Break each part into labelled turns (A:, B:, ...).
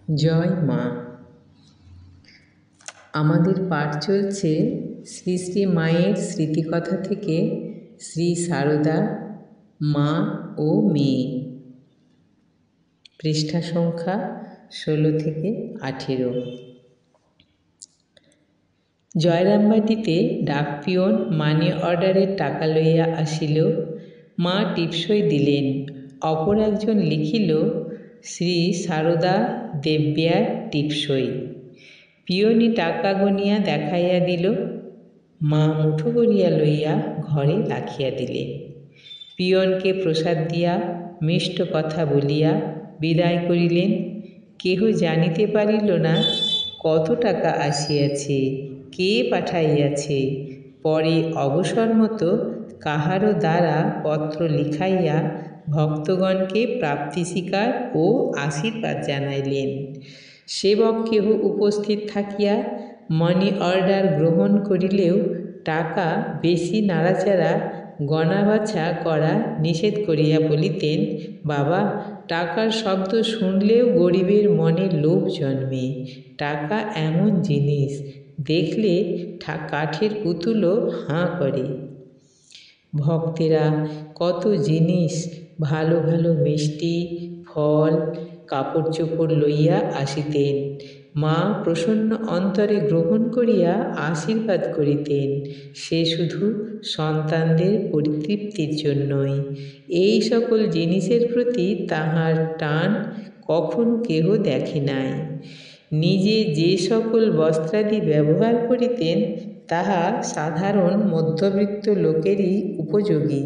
A: জয় মা। আমাদের পাঠ চলছে শ্রী শ্রী মায়ের স্মৃতিকথা থেকে শ্রী সারদা, মা ও মেয়ে, পৃষ্ঠা সংখ্যা 16 থেকে 18। জয়রামবাটিতে ডাকপিয়ন মানি অর্ডারের টাকা লইয়া আসিল। মা টিপসই দিলেন। অপর একজন লিখিল, শ্রী সারদা দেব্যার টিপসই। পিয়নি টাকা গনিয়া দেখাইয়া দিল। মা মুঠো করিয়া লইয়া ঘরে রাখিয়া দিলেন। পিয়নকে প্রসাদ দিয়া মিষ্ট কথা বলিয়া বিদায় করিলেন। কেহ জানিতে পারিল না কত টাকা আসিয়াছে, কে পাঠাইয়াছে। পরে অবসর মতো কাহারও দ্বারা পত্র লিখাইয়া ভক্তগণকে প্রাপ্তি স্বীকার ও আশীর্বাদ জানাইলেন। সেবক কেহ উপস্থিত থাকিয়া মানি অর্ডার গ্রহণ করিলেও টাকা বেশি নাড়াচাড়া গণাবাছা করা নিষেধ করিয়া বলিতেন, বাবা, টাকার শব্দ শুনলেও গরিবের মনে লোভ জন্মে। টাকা এমন জিনিস, দেখলে কাঠের পুতুলও হাঁ করে। ভক্তেরা কত জিনিস, ভালো ভালো মিষ্টি, ফল, কাপড় চোপড় লইয়া আসিতেন। মা প্রসন্ন অন্তরে গ্রহণ করিয়া আশীর্বাদ করিতেন। সে শুধু সন্তানদের পরিতৃপ্তির জন্যই। এই সকল জিনিসের প্রতি তাহার টান কখনো কেহ দেখে নাই। নিজে যে সকল বস্ত্রাদি ব্যবহার করিতেন তাহা সাধারণ মধ্যবিত্ত লোকেরই উপযোগী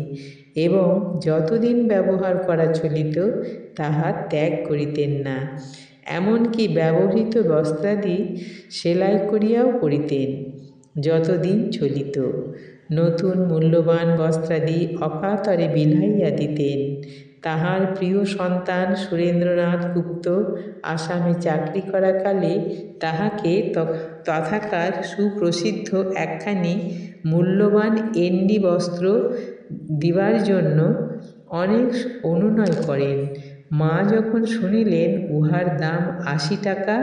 A: এবং যতদিন ব্যবহার করা চলিত তাহা ত্যাগ করিতেন না। এমনকি ব্যবহৃত বস্ত্রাদি সেলাই করিয়াও পরিতেন যতদিন চলিত। নতুন মূল্যবান বস্ত্রাদি অকাতরে বিলাইয়া দিতেন। তাহার প্রিয় সন্তান সুরেন্দ্রনাথ গুপ্ত আসামে চাকরি করাকালে তাহাকে তথাকার সুপ্রসিদ্ধ একখানি মূল্যবান এন্ডি বস্ত্র দিবার জন্য অনেক অনুনয় করেন। মা যখন শুনিলেন উহার দাম 80 টাকা,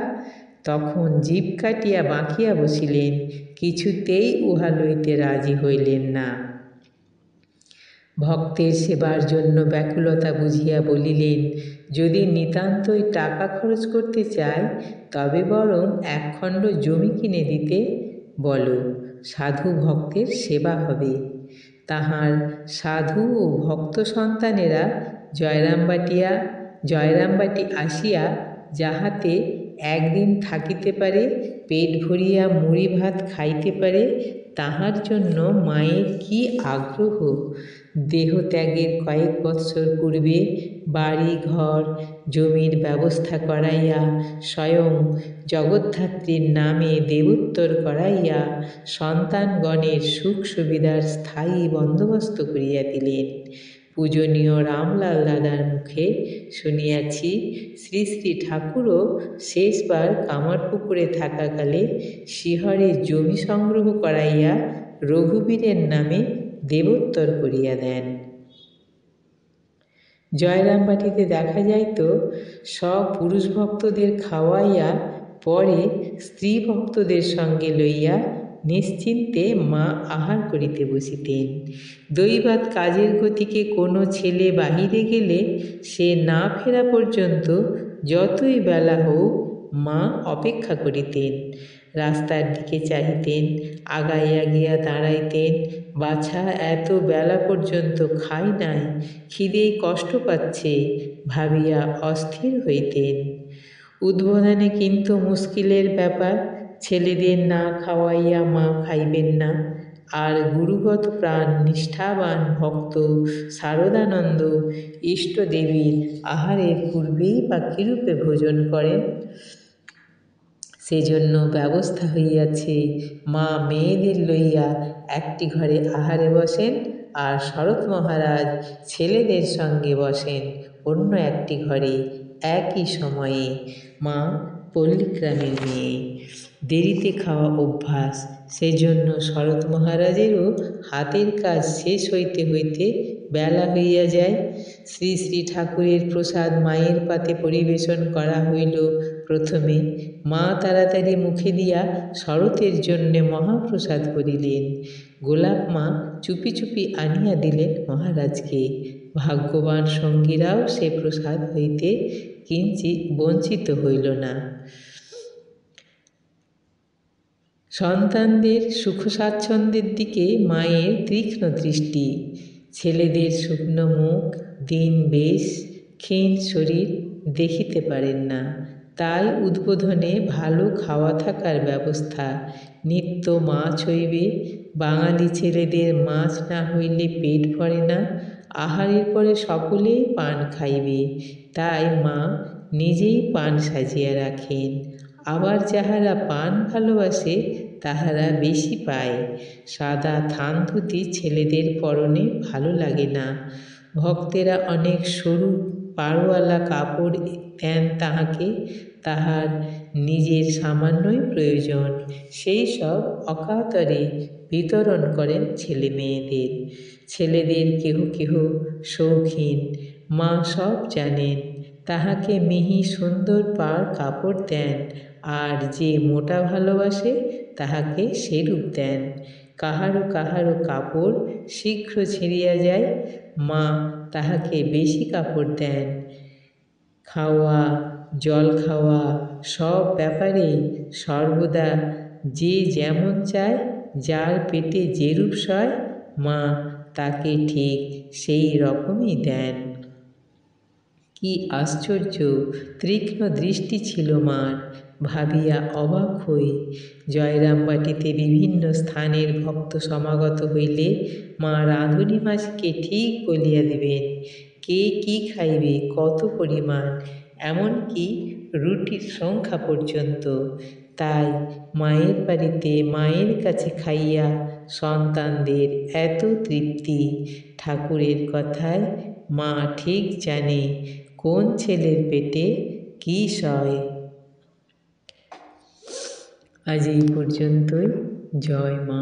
A: তখন জিভ কাটিয়া বাঁকিয়া বসিলেন, কিছুতেই উহা লইতে রাজি হইলেন না। ভক্তের সেবার জন্য ব্যাকুলতা বুঝিয়া বলিলেন, যদি নিতান্তই টাকা খরচ করতে চায় তবে বরং একখণ্ড জমি কিনে দিতে বলো, সাধু ভক্তের সেবা হবে। তাহার সাধু ও ভক্ত সন্তানেরা জয়রামবাটি আসিয়া যাহাতে একদিন থাকিতে পারে, পেট ভরিয়া মুড়ি ভাত খাইতে পারে, তাহার জন্য মায়ের কি আগ্রহ। দেহত্যাগের কয়েক বৎসর পূর্বে বাড়ি ঘর জমির ব্যবস্থা করাইয়া স্বয়ং জগদ্ধাত্রীর নামে দেবোত্তর করাইয়া সন্তানগণের সুখ সুবিধার স্থায়ী বন্দোবস্ত করিয়া দিলেন। পূজনীয় রামলাল দাদার মুখে শুনিয়াছি, শ্রী শ্রী ঠাকুরও শেষবার কামারপুকুরে থাকাকালে শিহরে জমি সংগ্রহ করাইয়া রঘুবীরের নামে দেবোত্তর করিয়া দেন। জয়রামবাটিতে দেখা যাইত, সব পুরুষ ভক্তদের খাওয়াইয়া পরে স্ত্রী ভক্তদের সঙ্গে লইয়া নিশ্চিন্তে মা আহার করিতে বসিতেন। দৈবাৎ কাজের গতিকে কোনো ছেলে বাহিরে গেলে সে না ফেরা পর্যন্ত যতই বেলা হোক মা অপেক্ষা করিতেন। রাস্তার দিকে চাহিতেন, আগাইয়া গিয়া দাঁড়াইতেন, বাছা এত বেলা পর্যন্ত খাই নাই, খিদেই কষ্ট পাচ্ছে ভাবিয়া অস্থির হইতেন। উদ্বোধনে কিন্তু মুশকিলের ব্যাপার, ছেলেদের না খাওয়াইয়া মা খাইবেন না। আর গুরুগত প্রাণ নিষ্ঠাবান ভক্ত শারদানন্দ ইষ্টদেবীর আহারের পূর্বেই বা কিরূপে ভোজন করেন? সেজন্য ব্যবস্থা হইয়াছে, মা মেয়েদের লইয়া একটি ঘরে আহারে বসেন, আর শরৎ মহারাজ ছেলেদের সঙ্গে বসেন অন্য একটি ঘরে একই সময়ে। মা পল্লীগ্রামের মেয়ে, দেরিতে খাওয়া অভ্যাস, সেজন্য শরৎ মহারাজেরও হাতের কাজ শেষ হইতে হইতে বেলা হইয়া যায়। শ্রী শ্রী ঠাকুরের প্রসাদ মায়ের পাতে পরিবেশন করা হইল প্রথমে। মা তাড়াতাড়ি মুখে দিয়া শরতের জন্যে মহাপ্রসাদ করিলেন। গোলাপ মা চুপি চুপি আনিয়া দিলেন মহারাজকে। ভাগ্যবান সঙ্গীরাও সে প্রসাদ হইতে কিঞ্চিৎ বঞ্চিত হইল না। সন্তানদের সুখ স্বাচ্ছন্দ্যের দিকে মায়ের তীক্ষ্ণ দৃষ্টি। ছেলেদের শুকনো মুখ, দিন বেশ, ক্ষীণ শরীর দেখিতে পারেন না। তাই উদ্বোধনে ভালো খাওয়া থাকার ব্যবস্থা। নিত্য মাছ হইবে। বাঙালি ছেলেদের মাছ না হইলে পেট ভরে না। আহারের পরে সকলেই পান খাইবে। তাই মা নিজেই পান সাজিয়া রাখেন। আবার যাহারা পান ভালোবাসে তাহারা বেশি পায়। সাদা থান ধুতি ছেলেদের পরনে ভালো লাগে না। ভক্তেরা অনেক সরু পাড়ওয়ালা কাপড় দেন তাহাকে। তাহার নিজের সামান্যই প্রয়োজন। সেই সব অকাতরে বিতরণ করেন ছেলে মেয়েদের। ছেলেদের কেহ কেহ শৌখিন, মা সব জানেন। তাহাকে মিহি সুন্দর পাড় কাপড় দেন, আর যে মোটা ভালোবাসে তাহাকে সেরূপ দেন। কাহারো কাহারো কাপড় শীঘ্র ছিঁড়িয়া যায়, মা তাহাকে বেশি কাপড় দেন। খাওয়া, জল খাওয়া সব ব্যাপারেই সর্বদা যে যেমন চায়, যার পেটে যেরূপ সয়, মা তাকে ঠিক সেই রকমই দেন। কি আশ্চর্য তীক্ষ্ণ দৃষ্টি ছিল মার! ভাবিয়া অবাক হই। জয়রামবাটিতে বিভিন্ন স্থানের ভক্ত সমাগত হইলে মা রাঁধুনি মাঝিকে ঠিক বলিয়া দিবেন কে কি খাইবে, কত পরিমাণ, এমনকি রুটির সংখ্যা পর্যন্ত। তাই মায়ের বাড়িতে মায়ের কাছে খাইয়া সন্তানদের এত তৃপ্তি। ঠাকুরের কথায় মা ঠিক জানে কোন ছেলের পেটে কী সয়। আজ এই পর্যন্তই। জয় মা।